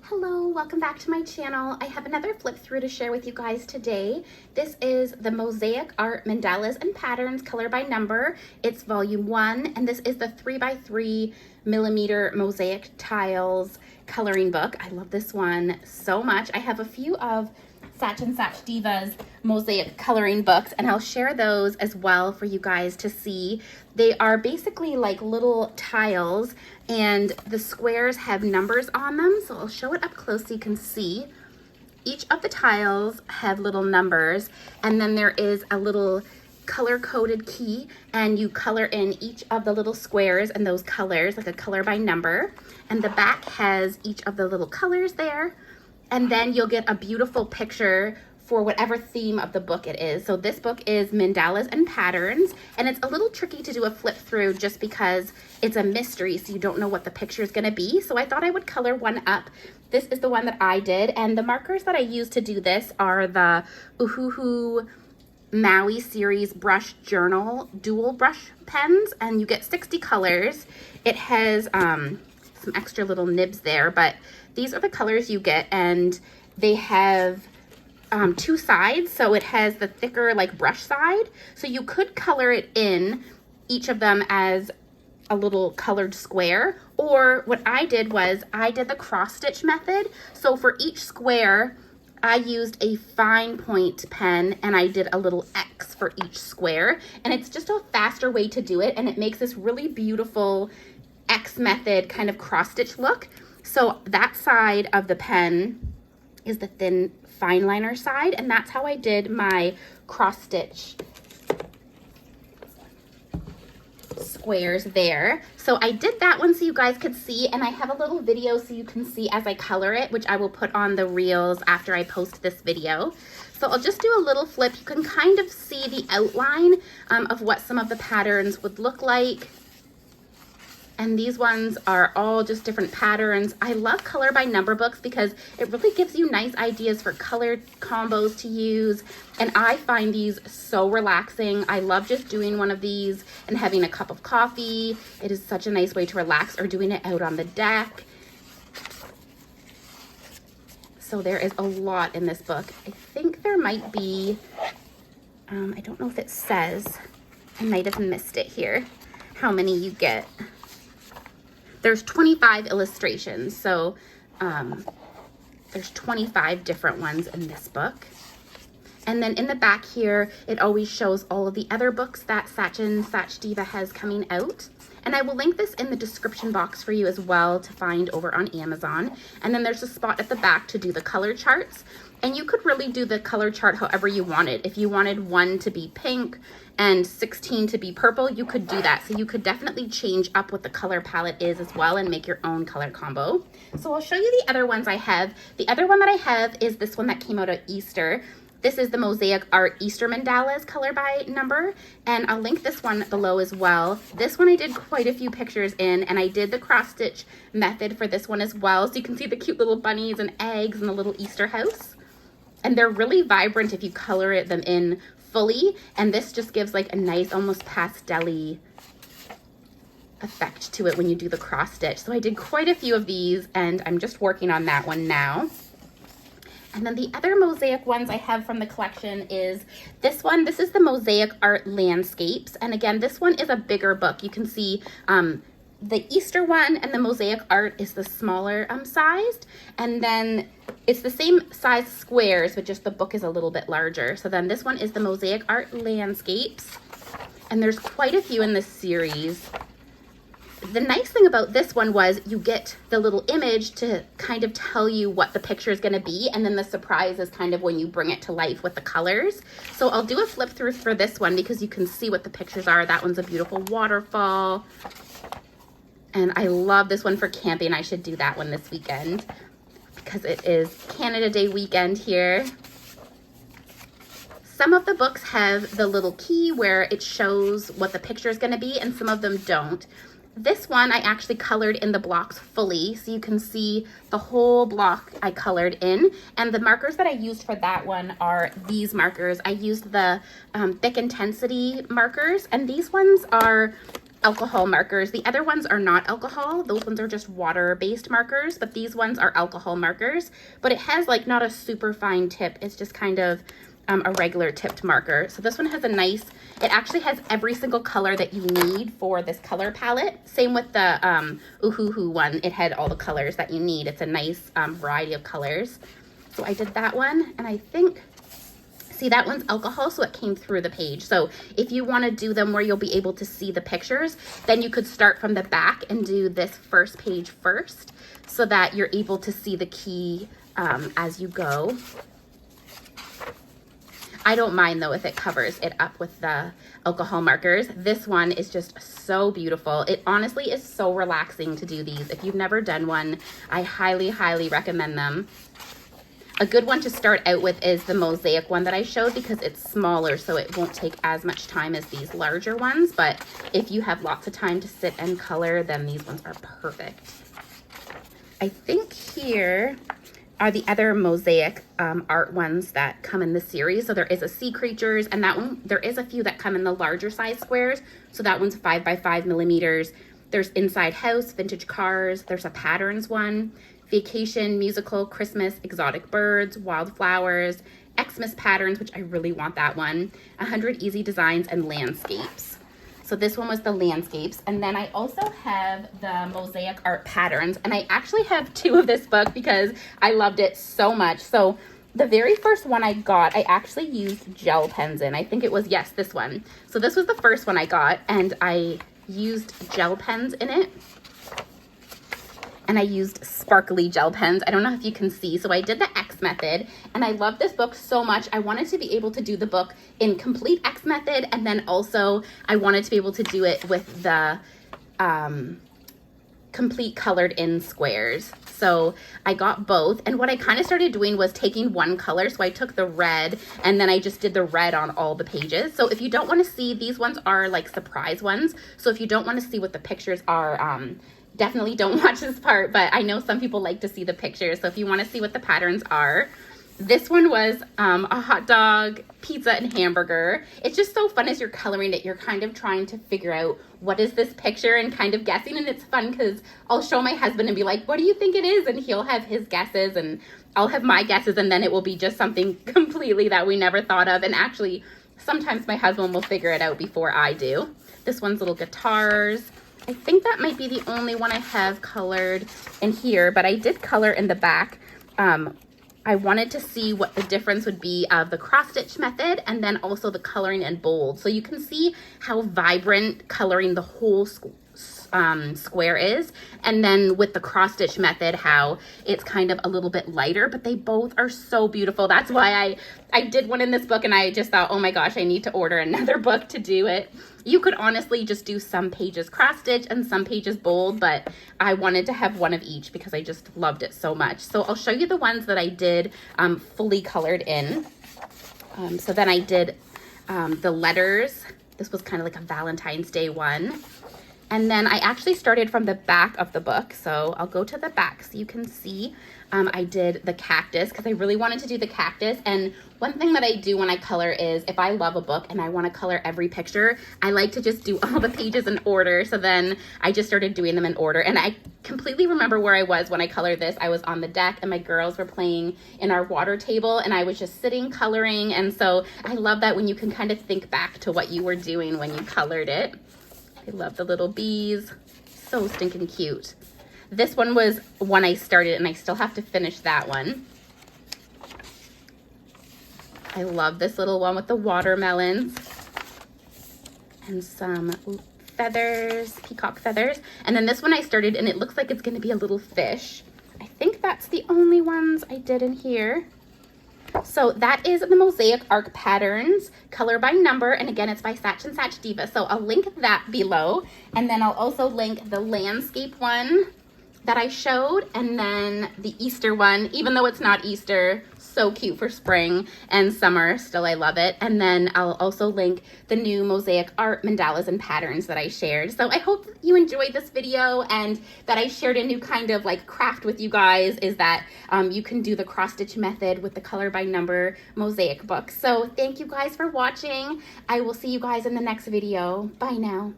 Hello, welcome back to my channel. I have another flip through to share with you guys today. This is the Mosaic Art Mandalas and Patterns color by number. It's volume 1, and this is the 3x3mm mosaic tiles coloring book. I love this one so much. I have a few of Sachin Sachdeva's mosaic coloring books, and I'll share those as well for you guys to see. They are basically like little tiles, and the squares have numbers on them, so I'll show it up close so you can see. Each of the tiles have little numbers, and then there is a little color-coded key, and you color in each of the little squares and those colors, like a color by number. And the back has each of the little colors there. And then you'll get a beautiful picture for whatever theme of the book it is. So this book is Mandalas and Patterns, and it's a little tricky to do a flip through just because it's a mystery, so you don't know what the picture is gonna be. So I thought I would color one up. This is the one that I did, and the markers that I used to do this are the Uhuhu Maui series brush journal dual brush pens, and you get 60 colors. It has some extra little nibs there, but these are the colors you get, and they have two sides. So it has the thicker like brush side, so you could color it in each of them as a little colored square, or what I did was I did the cross stitch method. So for each square I used a fine point pen, and I did a little X for each square, and it's just a faster way to do it, and it makes this really beautiful X method kind of cross stitch look. So that side of the pen is the thin fine liner side, and that's how I did my cross stitch squares there. So I did that one so you guys could see, and I have a little video so you can see as I color it, which I will put on the reels after I post this video. So I'll just do a little flip. You can kind of see the outline of what some of the patterns would look like. And these ones are all just different patterns. I love color by number books because it really gives you nice ideas for color combos to use. And I find these so relaxing. I love just doing one of these and having a cup of coffee. It is such a nice way to relax, or doing it out on the deck. So there is a lot in this book. I think there might be, I don't know if it says, I might have missed it here, how many you get. There's 25 illustrations, so there's 25 different ones in this book. And then in the back here, it always shows all of the other books that Sachin Sachdeva has coming out. And I will link this in the description box for you as well to find over on Amazon. And then there's a spot at the back to do the color charts. And you could really do the color chart however you wanted. If you wanted 1 to be pink and 16 to be purple, you could do that. So you could definitely change up what the color palette is as well and make your own color combo. So I'll show you the other ones I have. The other one that I have is this one that came out at Easter. This is the Mosaic Art Easter Mandalas color by number, and I'll link this one below as well. This one I did quite a few pictures in, and I did the cross stitch method for this one as well. So you can see the cute little bunnies and eggs and the little Easter house. And they're really vibrant if you color them in fully, and this just gives like a nice almost pastel-y effect to it when you do the cross stitch. So I did quite a few of these, and I'm just working on that one now. And then the other mosaic ones I have from the collection is this one. This is the Mosaic Art Landscapes, and again, this one is a bigger book. You can see the Easter one and the Mosaic Art is the smaller sized, and then it's the same size squares, but just the book is a little bit larger. So then this one is the Mosaic Art Landscapes, and there's quite a few in this series. The nice thing about this one was you get the little image to kind of tell you what the picture is going to be, and then the surprise is kind of when you bring it to life with the colors. So I'll do a flip through for this one because you can see what the pictures are. That one's a beautiful waterfall, and I love this one for camping. I should do that one this weekend because it is Canada Day weekend here. Some of the books have the little key where it shows what the picture is going to be, and some of them don't. This one I actually colored in the blocks fully, so you can see the whole block I colored in. And the markers that I used for that one are these markers. I used the Thick Intensity markers, and these ones are alcohol markers. The other ones are not alcohol. Those ones are just water-based markers, but these ones are alcohol markers. But it has like not a super fine tip. It's just kind of a regular tipped marker. So this one has a nice, it actually has every single color that you need for this color palette. Same with the Oohoo one. It had all the colors that you need. It's a nice variety of colors. So I did that one, and I think, see, that one's alcohol, so it came through the page. So if you want to do them where you'll be able to see the pictures, then you could start from the back and do this first page first so that you're able to see the key as you go. I don't mind though if it covers it up with the alcohol markers. This one is just so beautiful. It honestly is so relaxing to do these. If you've never done one, I highly, highly recommend them. A good one to start out with is the Mosaic one that I showed because it's smaller, so it won't take as much time as these larger ones. But if you have lots of time to sit and color, then these ones are perfect. I think here are the other Mosaic art ones that come in the series. So there is a sea creatures, and that one, there is a few that come in the larger size squares. So that one's 5 by 5 millimeters. There's inside house, vintage cars. There's a patterns one, vacation, musical, Christmas, exotic birds, wildflowers, Xmas patterns, which I really want that one, 100 easy designs, and landscapes. So this one was the landscapes. And then I also have the Mosaic Art Patterns. And I actually have 2 of this book because I loved it so much. So the very first one I got, I actually used gel pens in. I think it was, yes, this one. So this was the first one I got, and I used gel pens in it. And I used sparkly gel pens. I don't know if you can see. So I did the X method, and I love this book so much. I wanted to be able to do the book in complete X method, and then also I wanted to be able to do it with the complete colored in squares. So I got both, and what I kind of started doing was taking one color. So I took the red, and then I just did the red on all the pages. So if you don't want to see, these ones are like surprise ones. So if you don't want to see what the pictures are, definitely don't watch this part, but I know some people like to see the pictures. So if you want to see what the patterns are, this one was a hot dog, pizza, and hamburger. It's just so fun as you're coloring it. You're kind of trying to figure out what is this picture and kind of guessing. And it's fun because I'll show my husband and be like, what do you think it is? And he'll have his guesses and I'll have my guesses. And then it will be just something completely that we never thought of. And actually, sometimes my husband will figure it out before I do. This one's little guitars. I think that might be the only one I have colored in here, but I did color in the back. I wanted to see what the difference would be of the cross stitch method and then also the coloring in bold. So you can see how vibrant coloring the whole square is, and then with the cross stitch method how it's kind of a little bit lighter, but they both are so beautiful. That's why I did one in this book, and I just thought, oh my gosh, I need to order another book to do it. You could honestly just do some pages cross stitch and some pages bold, but I wanted to have one of each because I just loved it so much. So I'll show you the ones that I did fully colored in. So then I did the letters. This was kind of like a Valentine's Day one. And then I actually started from the back of the book. So I'll go to the back so you can see. I did the cactus because I really wanted to do the cactus. And one thing that I do when I color is if I love a book and I want to color every picture, I like to just do all the pages in order. So then I just started doing them in order. And I completely remember where I was when I colored this. I was on the deck and my girls were playing in our water table and I was just sitting coloring. And so I love that when you can kind of think back to what you were doing when you colored it. I love the little bees. So stinking cute. This one was one I started and I still have to finish that one. I love this little one with the watermelons and some feathers, peacock feathers. And then this one I started and it looks like it's going to be a little fish. I think that's the only ones I did in here. So that is the Mosaic Art Patterns, color by number, and again, it's by Sachin Sachdeva. So I'll link that below, and then I'll also link the landscape one that I showed, and then the Easter one, even though it's not Easter, so cute for spring and summer, still I love it. And then I'll also link the new Mosaic Art Mandalas and Patterns that I shared. So I hope you enjoyed this video and that I shared a new kind of like craft with you guys, is that you can do the cross stitch method with the color by number mosaic book. So thank you guys for watching. I will see you guys in the next video. Bye now.